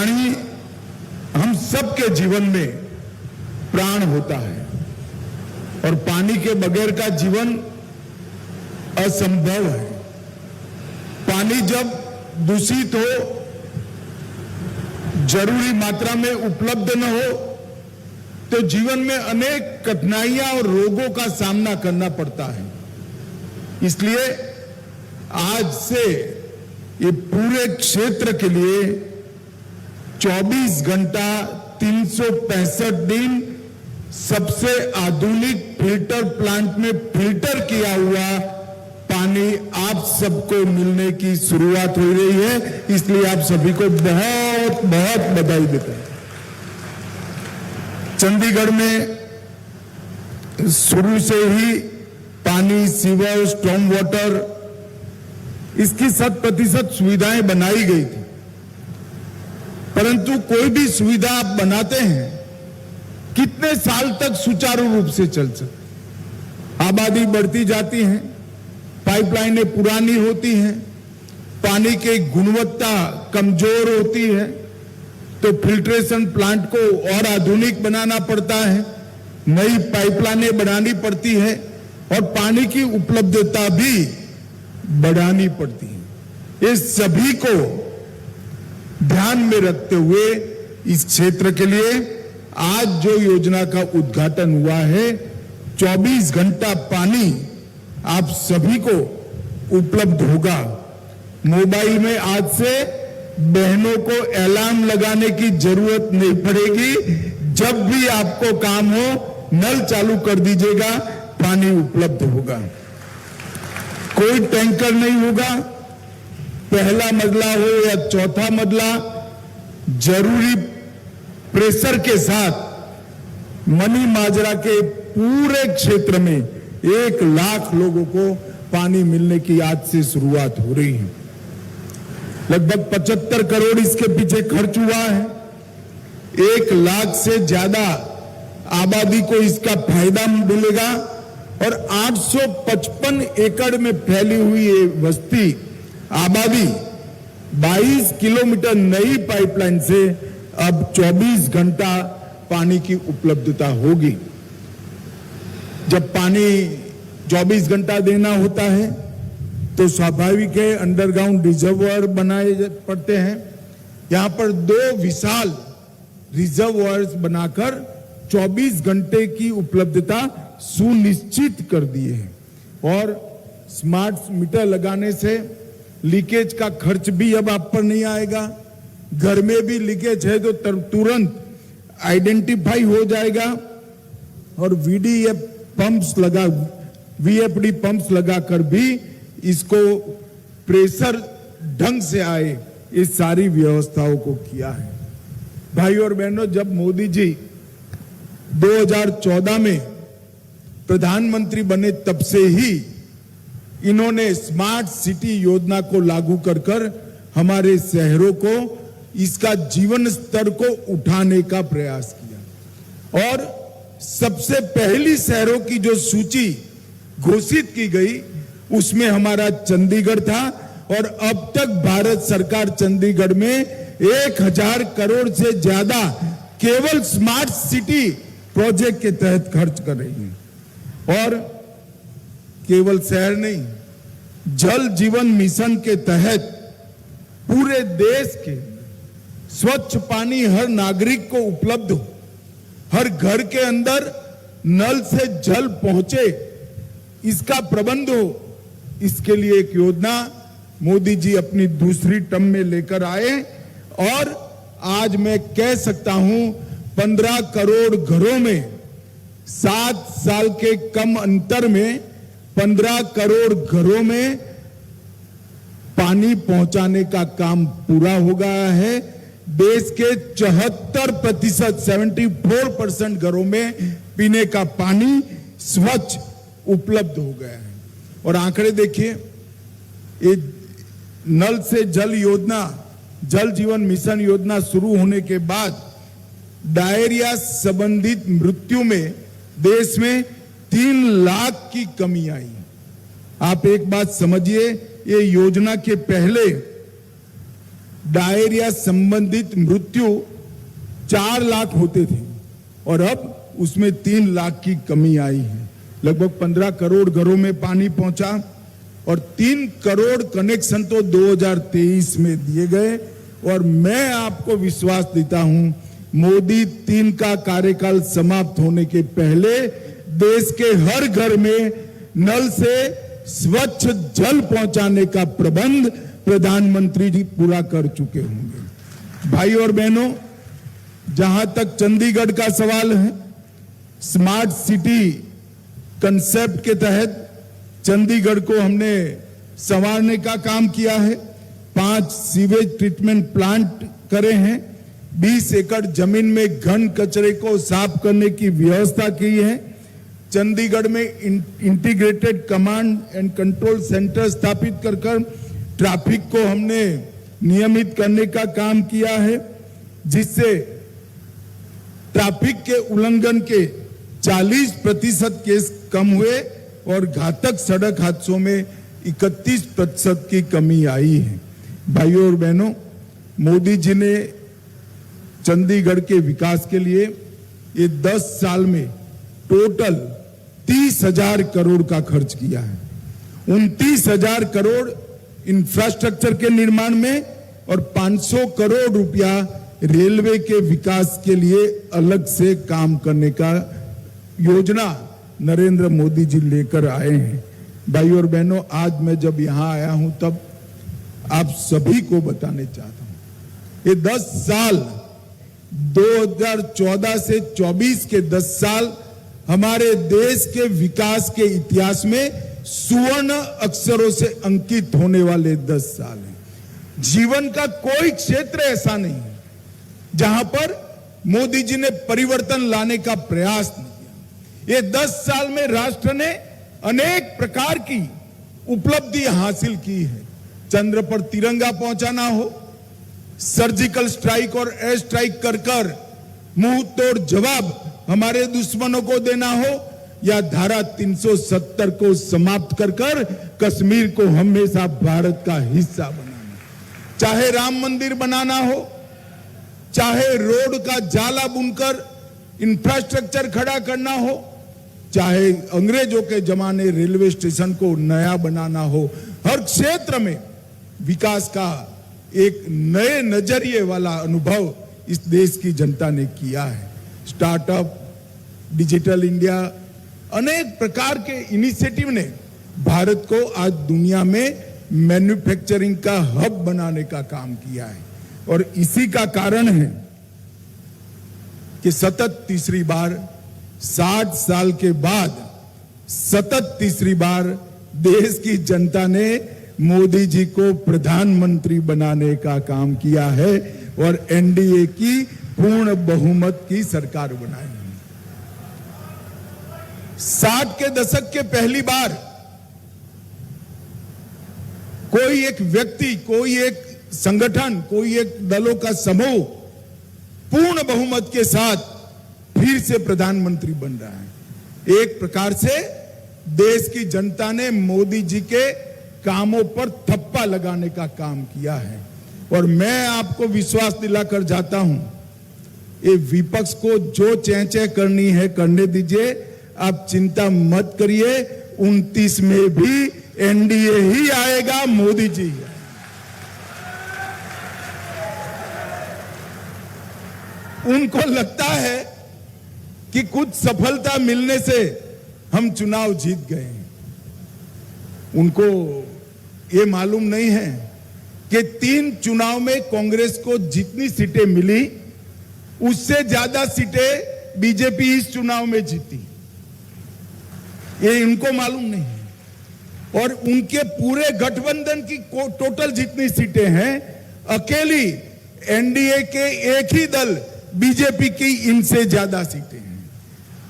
पानी हम सबके जीवन में प्राण होता है और पानी के बगैर का जीवन असंभव है। पानी जब दूषित हो, जरूरी मात्रा में उपलब्ध न हो, तो जीवन में अनेक कठिनाइयां और रोगों का सामना करना पड़ता है। इसलिए आज से ये पूरे क्षेत्र के लिए 24 घंटा 365 दिन सबसे आधुनिक फिल्टर प्लांट में फिल्टर किया हुआ पानी आप सबको मिलने की शुरुआत हो रही है। इसलिए आप सभी को बहुत बहुत बधाई देता हूं। चंडीगढ़ में शुरू से ही पानी, सीवर, स्टॉर्म वाटर, इसकी 100% सुविधाएं बनाई गई थी। परंतु कोई भी सुविधा आप बनाते हैं, कितने साल तक सुचारू रूप से चल सकती? आबादी बढ़ती जाती है, पाइपलाइनें पुरानी होती हैं, पानी की गुणवत्ता कमजोर होती है, तो फिल्ट्रेशन प्लांट को और आधुनिक बनाना पड़ता है, नई पाइपलाइनें बनानी पड़ती है और पानी की उपलब्धता भी बढ़ानी पड़ती है। ये सभी को ध्यान में रखते हुए इस क्षेत्र के लिए आज जो योजना का उद्घाटन हुआ है, 24 घंटा पानी आप सभी को उपलब्ध होगा। मोबाइल में आज से बहनों को अलार्म लगाने की जरूरत नहीं पड़ेगी। जब भी आपको काम हो, नल चालू कर दीजिएगा, पानी उपलब्ध होगा। कोई टैंकर नहीं होगा, पहला मजला हो या चौथा मजला, जरूरी प्रेशर के साथ मनी माजरा के पूरे क्षेत्र में 1 लाख लोगों को पानी मिलने की आज से शुरुआत हो रही है। लगभग 75 करोड़ इसके पीछे खर्च हुआ है। 1 लाख से ज्यादा आबादी को इसका फायदा मिलेगा और 855 एकड़ में फैली हुई ये बस्ती आबादी 22 किलोमीटर नई पाइपलाइन से अब 24 घंटा पानी की उपलब्धता होगी। जब पानी 24 घंटा देना होता है तो स्वाभाविक है अंडरग्राउंड रिजर्वायर बनाए पड़ते हैं। यहां पर 2 विशाल रिजर्वायर्स बनाकर 24 घंटे की उपलब्धता सुनिश्चित कर दी है और स्मार्ट मीटर लगाने से लीकेज का खर्च भी अब आप पर नहीं आएगा। घर में भी लीकेज है तो तुरंत आइडेंटिफाई हो जाएगा और वीएफडी पंप्स लगाकर भी इसको प्रेशर ढंग से आए, इस सारी व्यवस्थाओं को किया है। भाई और बहनों, जब मोदी जी 2014 में प्रधानमंत्री बने तब से ही इन्होंने स्मार्ट सिटी योजना को लागू कर हमारे शहरों को, इसका जीवन स्तर को उठाने का प्रयास किया और सबसे पहली शहरों की जो सूची घोषित की गई उसमें हमारा चंडीगढ़ था और अब तक भारत सरकार चंडीगढ़ में 1000 करोड़ से ज्यादा केवल स्मार्ट सिटी प्रोजेक्ट के तहत खर्च कर रही है। और केवल शहर नहीं, जल जीवन मिशन के तहत पूरे देश के स्वच्छ पानी हर नागरिक को उपलब्ध हो, हर घर के अंदर नल से जल पहुंचे, इसका प्रबंध हो, इसके लिए एक योजना मोदी जी अपनी दूसरी टर्म में लेकर आए और आज मैं कह सकता हूं 15 करोड़ घरों में 7 साल के कम अंतर में 15 करोड़ घरों में पानी पहुंचाने का काम पूरा हो गया है। देश के 74% 74% घरों में पीने का पानी स्वच्छ उपलब्ध हो गया है। और आंकड़े देखिए, ये नल से जल योजना, जल जीवन मिशन योजना शुरू होने के बाद डायरिया संबंधित मृत्यु में देश में 3 लाख की कमी आई। आप एक बात समझिए, ये योजना के पहले डायरिया संबंधित मृत्यु 4 लाख होते थे और अब उसमें 3 लाख की कमी आई है। लगभग 15 करोड़ घरों में पानी पहुंचा और 3 करोड़ कनेक्शन तो 2023 में दिए गए। और मैं आपको विश्वास देता हूं, मोदी 3 का कार्यकाल समाप्त होने के पहले देश के हर घर में नल से स्वच्छ जल पहुंचाने का प्रबंध प्रधानमंत्री जी पूरा कर चुके होंगे। भाई और बहनों, जहां तक चंडीगढ़ का सवाल है, स्मार्ट सिटी कंसेप्ट के तहत चंडीगढ़ को हमने संवारने का काम किया है। 5 सीवेज ट्रीटमेंट प्लांट करे हैं, 20 एकड़ जमीन में घन कचरे को साफ करने की व्यवस्था की है। चंडीगढ़ में integrated command and control centre स्थापित कर ट्रैफिक को हमने नियमित करने का काम किया है, जिससे ट्रैफिक के उल्लंघन के 40% केस कम हुए और घातक सड़क हादसों में 31% की कमी आई है। भाइयों और बहनों, मोदी जी ने चंडीगढ़ के विकास के लिए ये 10 साल में टोटल 30,000 करोड़ का खर्च किया है। 29,000 करोड़ इंफ्रास्ट्रक्चर के निर्माण में और 500 करोड़ रुपया रेलवे के विकास के लिए अलग से काम करने का योजना नरेंद्र मोदी जी लेकर आए हैं। भाइयों और बहनों, आज मैं जब यहां आया हूं तब आप सभी को बताने चाहता हूं, ये 10 साल 2014 से 24 के 10 साल हमारे देश के विकास के इतिहास में सुवर्ण अक्षरों से अंकित होने वाले 10 साल हैं। जीवन का कोई क्षेत्र ऐसा नहीं है जहां पर मोदी जी ने परिवर्तन लाने का प्रयास नहीं किया। ये 10 साल में राष्ट्र ने अनेक प्रकार की उपलब्धि हासिल की है। चंद्र पर तिरंगा पहुंचाना हो, सर्जिकल स्ट्राइक और एयर स्ट्राइक कर मुंह तोड़ जवाब हमारे दुश्मनों को देना हो, या धारा 370 को समाप्त कर कश्मीर को हमेशा भारत का हिस्सा बनाना, चाहे राम मंदिर बनाना हो, चाहे रोड का जाला बुनकर इंफ्रास्ट्रक्चर खड़ा करना हो, चाहे अंग्रेजों के जमाने रेलवे स्टेशन को नया बनाना हो, हर क्षेत्र में विकास का एक नए नजरिए वाला अनुभव इस देश की जनता ने किया है। स्टार्टअप, डिजिटल इंडिया, अनेक प्रकार के इनिशिएटिव ने भारत को आज दुनिया में मैन्युफैक्चरिंग का हब बनाने का काम किया है। और इसी का कारण है कि सतत तीसरी बार 60 साल के बाद सतत तीसरी बार देश की जनता ने मोदी जी को प्रधानमंत्री बनाने का काम किया है और एनडीए की पूर्ण बहुमत की सरकार बनाई है। 60 के दशक के पहली बार कोई एक व्यक्ति, कोई एक संगठन, कोई एक दलों का समूह पूर्ण बहुमत के साथ फिर से प्रधानमंत्री बन रहा है। एक प्रकार से देश की जनता ने मोदी जी के कामों पर थप्पा लगाने का काम किया है। और मैं आपको विश्वास दिलाकर जाता हूं, ये विपक्ष को जो चेंचे करनी है करने दीजिए, आप चिंता मत करिए। 29 में भी एनडीए ही आएगा, मोदी जी आएगा। उनको लगता है कि कुछ सफलता मिलने से हम चुनाव जीत गए हैं। उनको ये मालूम नहीं है कि 3 चुनाव में कांग्रेस को जितनी सीटें मिली उससे ज्यादा सीटें बीजेपी इस चुनाव में जीती। ये इनको मालूम नहीं है। और उनके पूरे गठबंधन की टोटल जितनी सीटें हैं, अकेली एनडीए के एक ही दल बीजेपी की इनसे ज्यादा सीटें हैं।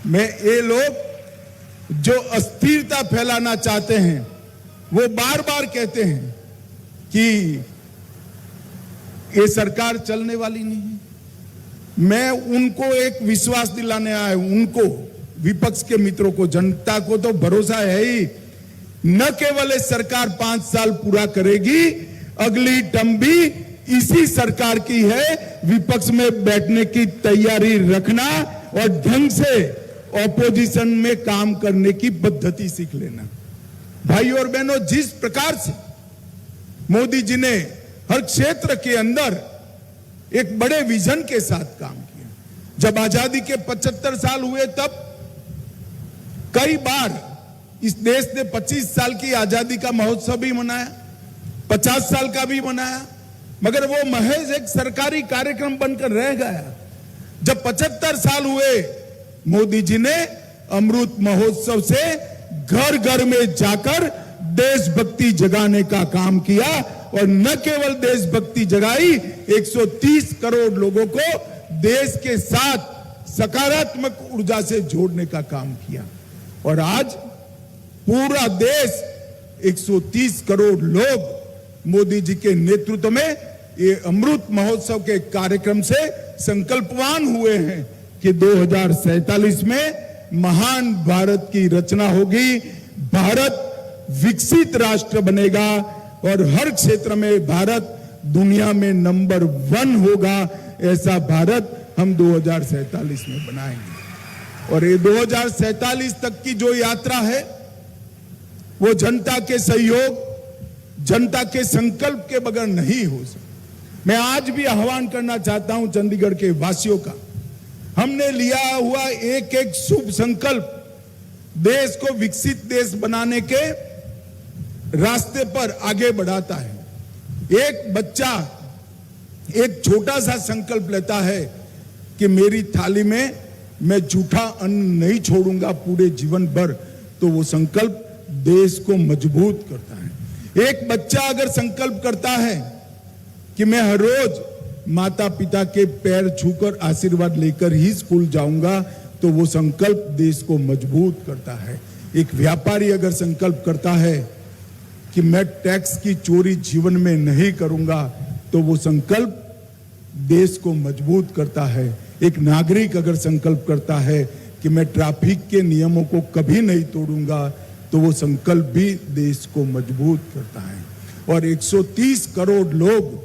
मैं ये लोग जो अस्थिरता फैलाना चाहते हैं वो बार बार कहते हैं कि ये सरकार चलने वाली नहीं है। मैं उनको एक विश्वास दिलाने आया हूं, उनको, विपक्ष के मित्रों को, जनता को तो भरोसा है ही, न केवल सरकार 5 साल पूरा करेगी, अगली टर्म भी इसी सरकार की है विपक्ष में बैठने की तैयारी रखना और ढंग से ऑपोजिशन में काम करने की पद्धति सीख लेना। भाई और बहनों, जिस प्रकार से मोदी जी ने हर क्षेत्र के अंदर एक बड़े विजन के साथ काम किया, जब आजादी के 75 साल हुए तब कई बार इस देश ने 25 साल की आजादी का महोत्सव भी मनाया, 50 साल का भी मनाया, मगर वो महज एक सरकारी कार्यक्रम बनकर रह गया। जब 75 साल हुए, मोदी जी ने अमृत महोत्सव से घर घर में जाकर देशभक्ति जगाने का काम किया और न केवल देशभक्ति जगाई, 130 करोड़ लोगों को देश के साथ सकारात्मक ऊर्जा से जोड़ने का काम किया। और आज पूरा देश 130 करोड़ लोग मोदी जी के नेतृत्व में ये अमृत महोत्सव के कार्यक्रम से संकल्पवान हुए हैं कि 2047 में महान भारत की रचना होगी, भारत विकसित राष्ट्र बनेगा और हर क्षेत्र में भारत दुनिया में नंबर 1 होगा। ऐसा भारत हम 2047 में बनाएंगे। और ये 2047 तक की जो यात्रा है वो जनता के सहयोग, जनता के संकल्प के बगैर नहीं हो सकती। मैं आज भी आह्वान करना चाहता हूं चंडीगढ़ के वासियों का, हमने लिया हुआ एक एक शुभ संकल्प देश को विकसित देश बनाने के रास्ते पर आगे बढ़ाता है। एक बच्चा एक छोटा सा संकल्प लेता है कि मेरी थाली में मैं जूठा अन्न नहीं छोड़ूंगा पूरे जीवन भर, तो वो संकल्प देश को मजबूत करता है। एक बच्चा अगर संकल्प करता है कि मैं हर रोज माता पिता के पैर छूकर आशीर्वाद लेकर ही स्कूल जाऊंगा, तो वो संकल्प देश को मजबूत करता है। एक व्यापारी अगर संकल्प करता है कि मैं टैक्स की चोरी जीवन में नहीं करूंगा, तो वो संकल्प देश को मजबूत करता है। एक नागरिक अगर संकल्प करता है कि मैं ट्रैफिक के नियमों को कभी नहीं तोड़ूंगा, तो वो संकल्प भी देश को मजबूत करता है। और 130 करोड़ लोग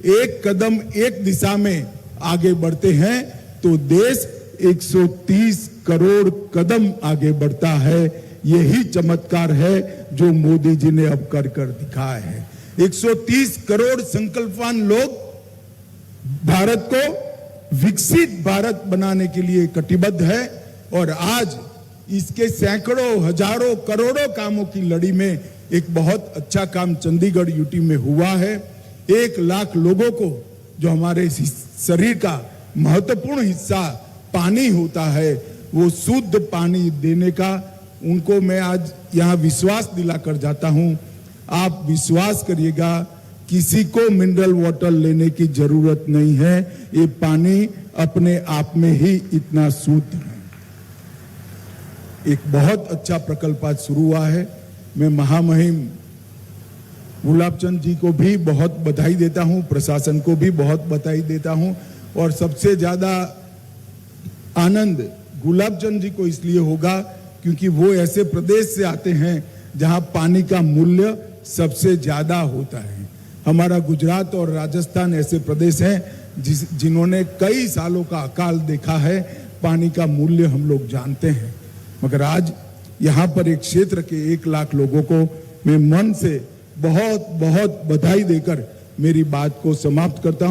एक कदम एक दिशा में आगे बढ़ते हैं तो देश 130 करोड़ कदम आगे बढ़ता है। यही चमत्कार है जो मोदी जी ने अब कर दिखाया है। 130 करोड़ संकल्पवान लोग भारत को विकसित भारत बनाने के लिए कटिबद्ध है और आज इसके सैकड़ों, हजारों, करोड़ों कामों की लड़ी में एक बहुत अच्छा काम चंडीगढ़ यूटी में हुआ है। 1 लाख लोगों को, जो हमारे शरीर का महत्वपूर्ण हिस्सा पानी होता है, वो शुद्ध पानी देने का उनको मैं आज यहाँ विश्वास दिलाकर जाता हूँ। आप विश्वास करिएगा, किसी को मिनरल वाटर लेने की जरूरत नहीं है। ये पानी अपने आप में ही इतना शुद्ध है। एक बहुत अच्छा प्रकल्प आज शुरू हुआ है। मैं महामहिम गुलाब चंद जी को भी बहुत बधाई देता हूं, प्रशासन को भी बहुत बधाई देता हूं। और सबसे ज्यादा आनंद गुलाब चंद जी को इसलिए होगा क्योंकि वो ऐसे प्रदेश से आते हैं जहां पानी का मूल्य सबसे ज्यादा होता है। हमारा गुजरात और राजस्थान ऐसे प्रदेश हैं जिन्होंने कई सालों का अकाल देखा है। पानी का मूल्य हम लोग जानते हैं, मगर आज यहाँ पर एक क्षेत्र के 1 लाख लोगों को मैं मन से बहुत बहुत बधाई देकर मेरी बात को समाप्त करता हूँ।